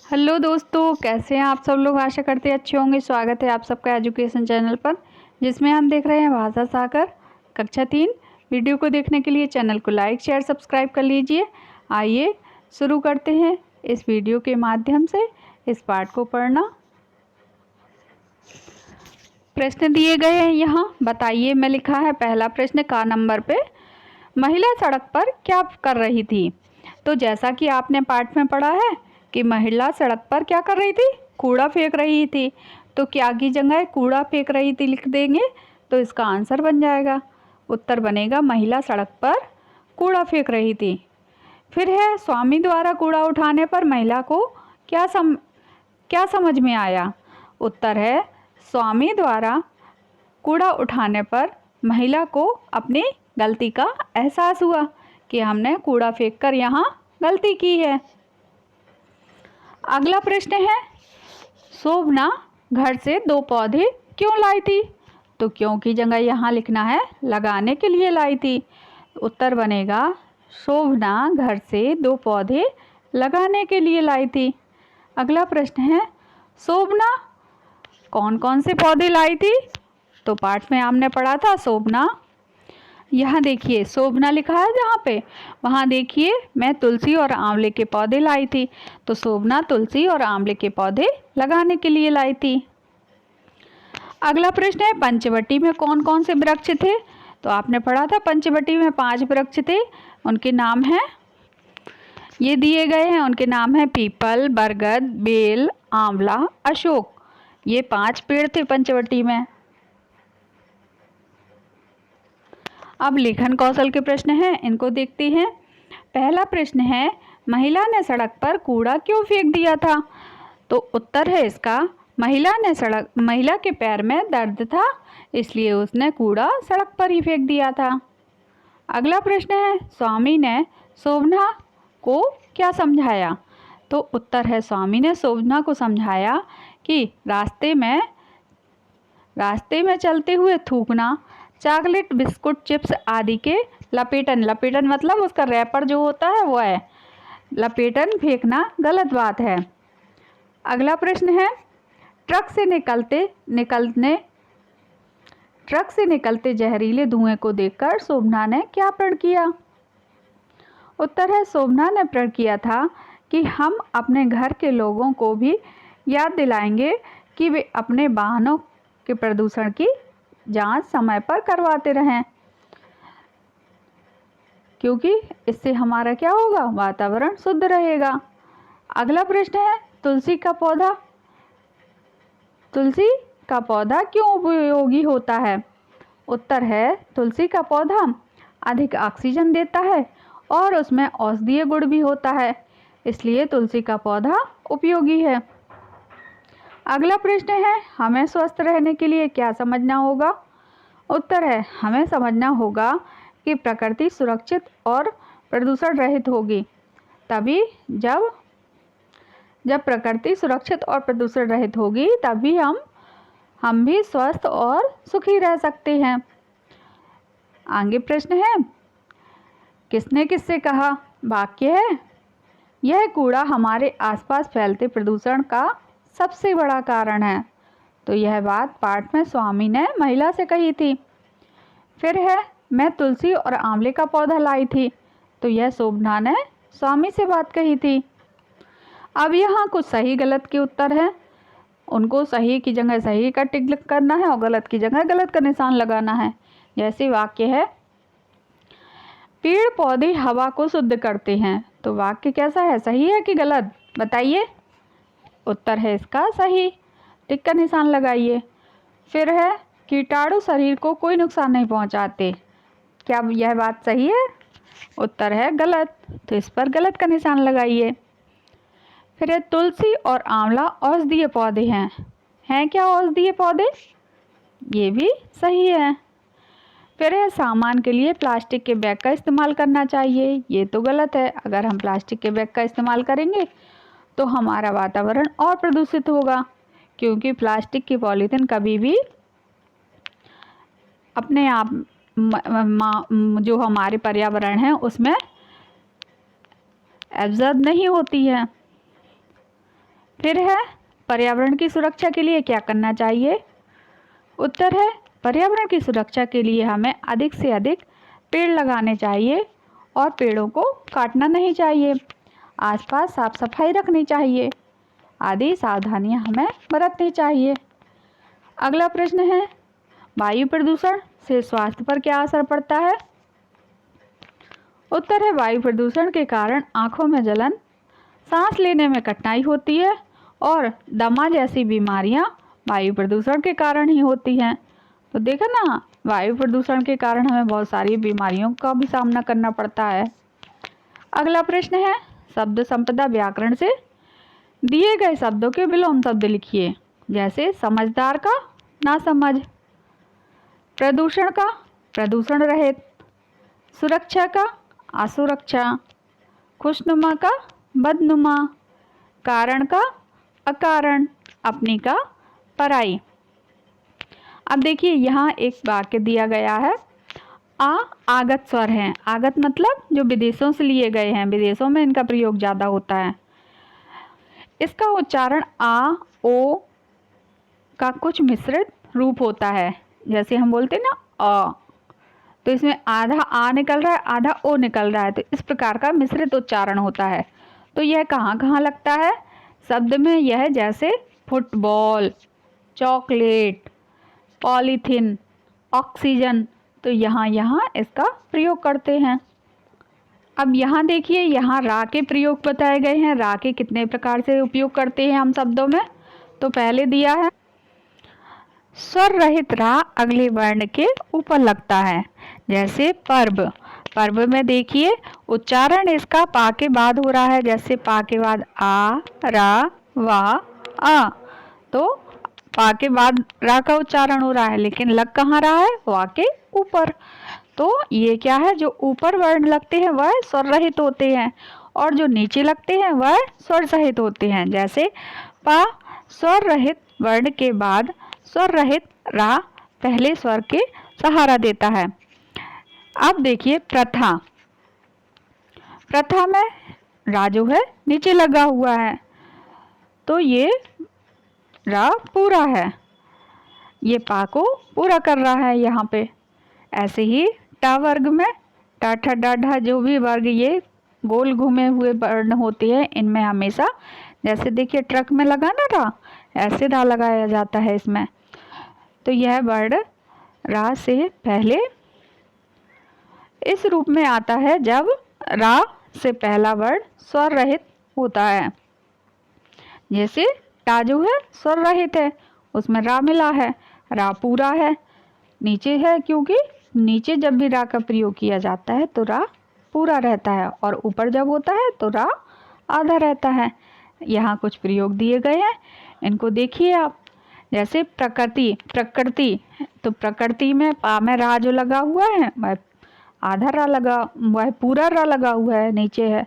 Hello दोस्तों, कैसे हैं आप सब लोग। आशा करते हैं अच्छे होंगे। स्वागत है आप सबका एजुकेशन चैनल पर, जिसमें हम देख रहे हैं भाषा सागर कक्षा 3। वीडियो को देखने के लिए चैनल को लाइक शेयर सब्सक्राइब कर लीजिए। आइए शुरू करते हैं इस वीडियो के माध्यम से इस पाठ को पढ़ना। प्रश्न दिए गए हैं यहाँ, बताइए। मैं लिखा है पहला प्रश्न का नंबर पे, महिला सड़क पर क्या कर रही थी। तो जैसा कि आपने पाठ में पढ़ा है कि महिला सड़क पर क्या कर रही थी, कूड़ा फेंक रही थी। तो क्या की जगह कूड़ा फेंक रही थी लिख देंगे तो इसका आंसर बन जाएगा। उत्तर बनेगा महिला सड़क पर कूड़ा फेंक रही थी। फिर है स्वामी द्वारा कूड़ा उठाने पर महिला को क्या समझ में आया। उत्तर है स्वामी द्वारा कूड़ा उठाने पर महिला को अपनी गलती का एहसास हुआ कि हमने कूड़ा फेंककर यहाँ गलती की है। अगला प्रश्न है, शोभना घर से 2 पौधे क्यों लाई थी। तो क्यों की जगह यहाँ लिखना है लगाने के लिए लाई थी। उत्तर बनेगा शोभना घर से 2 पौधे लगाने के लिए लाई थी। अगला प्रश्न है, शोभना कौन कौन से पौधे लाई थी। तो पाठ में हमने पढ़ा था शोभना, यहाँ देखिए शोभना लिखा है जहाँ पे, वहाँ देखिए मैं तुलसी और आंवले के पौधे लाई थी। तो शोभना तुलसी और आंवले के पौधे लगाने के लिए लाई थी। अगला प्रश्न है, पंचवटी में कौन कौन से वृक्ष थे। तो आपने पढ़ा था पंचवटी में 5 वृक्ष थे, उनके नाम हैं, ये दिए गए हैं। उनके नाम हैं पीपल, बरगद, बेल, आंवला, अशोक। ये 5 पेड़ थे पंचवटी में। अब लेखन कौशल के प्रश्न हैं, इनको देखते हैं। पहला प्रश्न है, महिला ने सड़क पर कूड़ा क्यों फेंक दिया था। तो उत्तर है इसका, महिला के पैर में दर्द था, इसलिए उसने कूड़ा सड़क पर ही फेंक दिया था। अगला प्रश्न है, स्वामी ने शोभना को क्या समझाया। तो उत्तर है स्वामी ने शोभना को समझाया कि रास्ते में चलते हुए थूकना, चॉकलेट, बिस्कुट, चिप्स आदि के लपेटन मतलब उसका रैपर जो होता है वो है, लपेटन फेंकना गलत बात है। अगला प्रश्न है, ट्रक से निकलते जहरीले धुएं को देखकर शोभना ने क्या प्रण किया। उत्तर है शोभना ने प्रण किया था कि हम अपने घर के लोगों को भी याद दिलाएंगे कि वे अपने वाहनों के प्रदूषण की जांच समय पर करवाते रहें, क्योंकि इससे हमारा क्या होगा, वातावरण शुद्ध रहेगा। अगला प्रश्न है, तुलसी का पौधा क्यों उपयोगी होता है। उत्तर है तुलसी का पौधा अधिक ऑक्सीजन देता है और उसमें औषधीय गुण भी होता है, इसलिए तुलसी का पौधा उपयोगी है। अगला प्रश्न है, हमें स्वस्थ रहने के लिए क्या समझना होगा। उत्तर है हमें समझना होगा कि प्रकृति सुरक्षित और प्रदूषण रहित होगी, तभी जब प्रकृति सुरक्षित और प्रदूषण रहित होगी तभी हम भी स्वस्थ और सुखी रह सकते हैं। आगे प्रश्न है, किसने किससे कहा। वाक्य है, यह कूड़ा हमारे आसपास फैलते प्रदूषण का सबसे बड़ा कारण है। तो यह बात पाठ में स्वामी ने महिला से कही थी। फिर है, मैं तुलसी और आंवले का पौधा लाई थी। तो यह शोभना ने स्वामी से बात कही थी। अब यहाँ कुछ सही गलत के उत्तर हैं, उनको सही की जगह सही का टिक करना है और गलत की जगह गलत का निशान लगाना है। जैसे वाक्य है, पेड़ पौधे हवा को शुद्ध करते हैं। तो वाक्य कैसा है, सही है कि गलत, बताइए। उत्तर है इसका सही, टिक का निशान लगाइए। फिर है, कीटाणु शरीर को कोई नुकसान नहीं पहुंचाते। क्या यह बात सही है। उत्तर है गलत, तो इस पर गलत का निशान लगाइए। फिर है, तुलसी और आंवला औषधीय पौधे हैं क्या औषधीय पौधे, ये भी सही है। फिर है, सामान के लिए प्लास्टिक के बैग का इस्तेमाल करना चाहिए, ये तो गलत है। अगर हम प्लास्टिक के बैग का इस्तेमाल करेंगे तो हमारा वातावरण और प्रदूषित होगा, क्योंकि प्लास्टिक की पॉलीथीन कभी भी अपने आप जो हमारे पर्यावरण है उसमें एब्जॉर्ब नहीं होती है। फिर है पर्यावरण की सुरक्षा के लिए क्या करना चाहिए। उत्तर है पर्यावरण की सुरक्षा के लिए हमें अधिक से अधिक पेड़ लगाने चाहिए और पेड़ों को काटना नहीं चाहिए। आसपास साफ सफाई रखनी चाहिए आदि सावधानियां हमें बरतनी चाहिए। अगला प्रश्न है वायु प्रदूषण से स्वास्थ्य पर क्या असर पड़ता है। उत्तर है वायु प्रदूषण के कारण आँखों में जलन, सांस लेने में कठिनाई होती है और दमा जैसी बीमारियां वायु प्रदूषण के कारण ही होती हैं। तो देखा ना, वायु प्रदूषण के कारण हमें बहुत सारी बीमारियों का भी सामना करना पड़ता है। अगला प्रश्न है शब्द संपदा व्याकरण से दिए गए शब्दों के विलोम शब्द लिखिए। जैसे समझदार का नासमझ, प्रदूषण का प्रदूषण रहित, सुरक्षा का असुरक्षा, खुशनुमा का बदनुमा, कारण का अकारण, अपनी का पराई। अब देखिए यहाँ एक वाक्य दिया गया है आगत स्वर हैं। आगत मतलब जो विदेशों से लिए गए हैं, विदेशों में इनका प्रयोग ज़्यादा होता है। इसका उच्चारण आ ओ का कुछ मिश्रित रूप होता है। जैसे हम बोलते हैं ना अ, तो इसमें आधा आ निकल रहा है आधा ओ निकल रहा है, तो इस प्रकार का मिश्रित उच्चारण होता है। तो यह कहाँ कहाँ लगता है शब्द में। यह जैसे फुटबॉल, चॉकलेट, पॉलीथीन, ऑक्सीजन, तो यहाँ यहाँ इसका प्रयोग करते हैं। अब यहाँ देखिए यहाँ रा के प्रयोग बताए गए हैं। रा के कितने प्रकार से उपयोग करते हैं हम शब्दों में। तो पहले दिया है स्वर रहित रा अगले वर्ण के ऊपर लगता है। जैसे पर्व, पर्व में देखिए उच्चारण इसका पा के बाद हो रहा है। जैसे पा के बाद आ, रा, वा, आ, तो पा के बाद रा का उच्चारण हो रहा है, लेकिन लग कहाँ रहा है, वा के ऊपर। तो ये क्या है, जो ऊपर वर्ण लगते हैं वह स्वर रहित होते हैं और जो नीचे लगते हैं वह स्वर सहित होते हैं। जैसे पा स्वर रहित वर्ण के बाद स्वर रहित रा पहले स्वर के सहारा देता है। अब देखिए प्रथा, प्रथा में रा जो है नीचे लगा हुआ है, तो ये रा पूरा है, ये पा को पूरा कर रहा है यहाँ पे। ऐसे ही टा वर्ग में टा ठा डा ढा जो भी वर्ग ये गोल घूमे हुए वर्ण होते हैं, इनमें हमेशा जैसे देखिए ट्रक में लगा ना रा, ऐसे रा लगाया जाता है इसमें। तो यह वर्ण रा से पहले इस रूप में आता है जब रा से पहला वर्ण स्वर रहित होता है। जैसे टा जो है स्वर रहित है, उसमें रा मिला है, रा पूरा है, नीचे है क्योंकि नीचे जब भी रा का प्रयोग किया जाता है तो रा पूरा रहता है और ऊपर जब होता है तो रा आधा रहता है। यहाँ कुछ प्रयोग दिए गए हैं, इनको देखिए आप। जैसे प्रकृति, प्रकृति, तो प्रकृति में पा में रा जो लगा हुआ है वह आधा रा लगा, वह पूरा रा लगा हुआ है, नीचे है।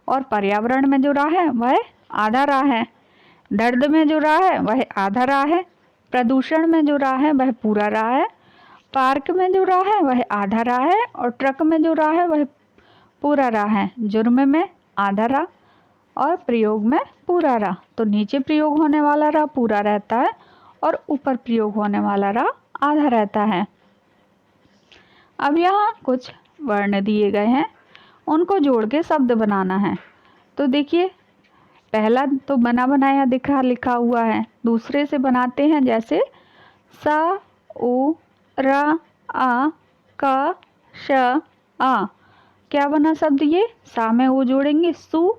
और पर्यावरण में जो रा है वह आधा रा है। दर्द में जो रा है वह आधा रा है। प्रदूषण में जो रा है वह पूरा रा है। पार्क में जो रा है वह आधा रा है और ट्रक में जो रा है वह पूरा रा है। जुर्म में आधा रा और प्रयोग में पूरा रा। तो नीचे प्रयोग होने वाला रा पूरा रहता है और ऊपर प्रयोग होने वाला रा आधा रहता है। अब यहाँ कुछ वर्ण दिए गए हैं, उनको जोड़ के शब्द बनाना है। तो देखिए पहला तो बना बनाया दिखा लिखा हुआ है, दूसरे से बनाते हैं। जैसे सा उ रा आ का श आ, क्या बना शब्द ये, सा में उ जोड़ेंगे सु,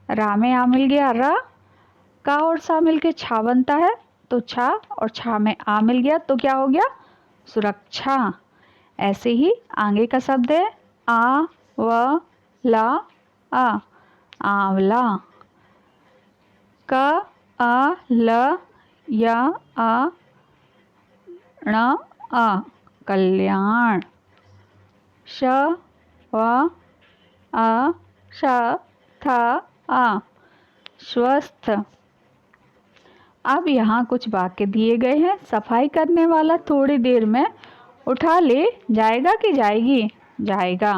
रा में आ मिल गया रा, का और सा मिल के छा बनता है, तो छा और छा में आ मिल गया तो क्या हो गया, सुरक्षा। ऐसे ही आगे का शब्द है आ व ला आ, आंवला। क आ ल या आ ण आ, कल्याण। श व आ श थ आ, स्वस्थ। अब यहाँ कुछ वाक्य दिए गए हैं। सफाई करने वाला थोड़ी देर में उठा ले जाएगा कि जाएगी, जाएगा।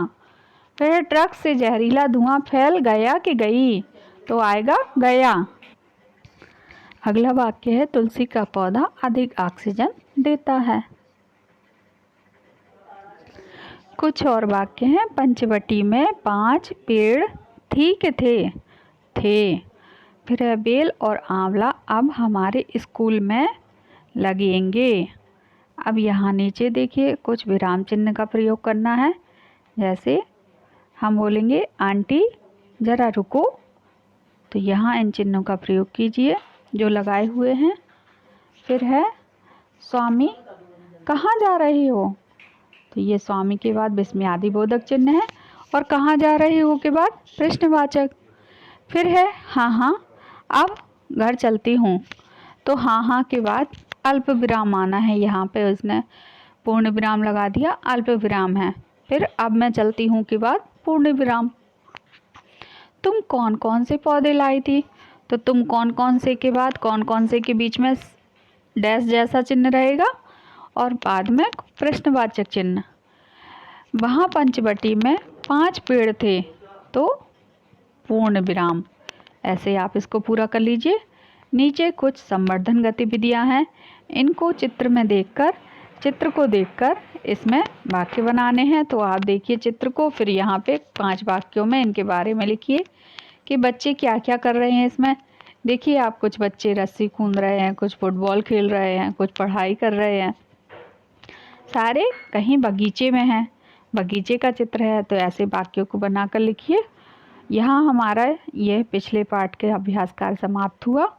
फिर ट्रक से जहरीला धुआं फैल गया कि गई, तो आएगा गया। अगला वाक्य है तुलसी का पौधा अधिक ऑक्सीजन देता है। कुछ और वाक्य हैं। पंचवटी में 5 पेड़ ठीक थे। फिर है बेल और आंवला अब हमारे स्कूल में लगेंगे। अब यहाँ नीचे देखिए कुछ विराम चिन्ह का प्रयोग करना है। जैसे हम बोलेंगे आंटी ज़रा रुको, तो यहाँ इन चिन्हों का प्रयोग कीजिए जो लगाए हुए हैं। फिर है स्वामी कहाँ जा रही हो, तो ये स्वामी के बाद विस्मयादि बोधक चिन्ह है और कहाँ जा रही हो के बाद प्रश्नवाचक। फिर है हाँ अब घर चलती हूँ, तो हाँ के बाद अल्प विराम आना है। यहाँ पे उसने पूर्ण विराम लगा दिया, अल्प विराम है। फिर अब मैं चलती हूँ के बाद पूर्ण विराम। तुम कौन कौन से पौधे लाई थी, तो तुम कौन कौन से के बाद कौन कौन से के बीच में डैश जैसा चिन्ह रहेगा और बाद में प्रश्नवाचक चिन्ह। वहाँ पंचवटी में 5 पेड़ थे, तो पूर्ण विराम। ऐसे आप इसको पूरा कर लीजिए। नीचे कुछ संवर्धन गतिविधियाँ हैं, इनको चित्र को देखकर इसमें वाक्य बनाने हैं। तो आप देखिए चित्र को, फिर यहाँ पे 5 वाक्यों में इनके बारे में लिखिए कि बच्चे क्या क्या कर रहे हैं। इसमें देखिए आप कुछ बच्चे रस्सी कूद रहे हैं, कुछ फुटबॉल खेल रहे हैं, कुछ पढ़ाई कर रहे हैं, सारे कहीं बगीचे में हैं। बगीचे का चित्र है, तो ऐसे वाक्यों को बनाकर लिखिए। यहाँ हमारा यह पिछले पाठ के अभ्यास कार्य समाप्त हुआ।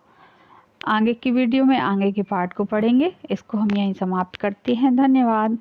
आगे की वीडियो में आगे के पाठ को पढ़ेंगे। इसको हम यहीं समाप्त करते हैं। धन्यवाद।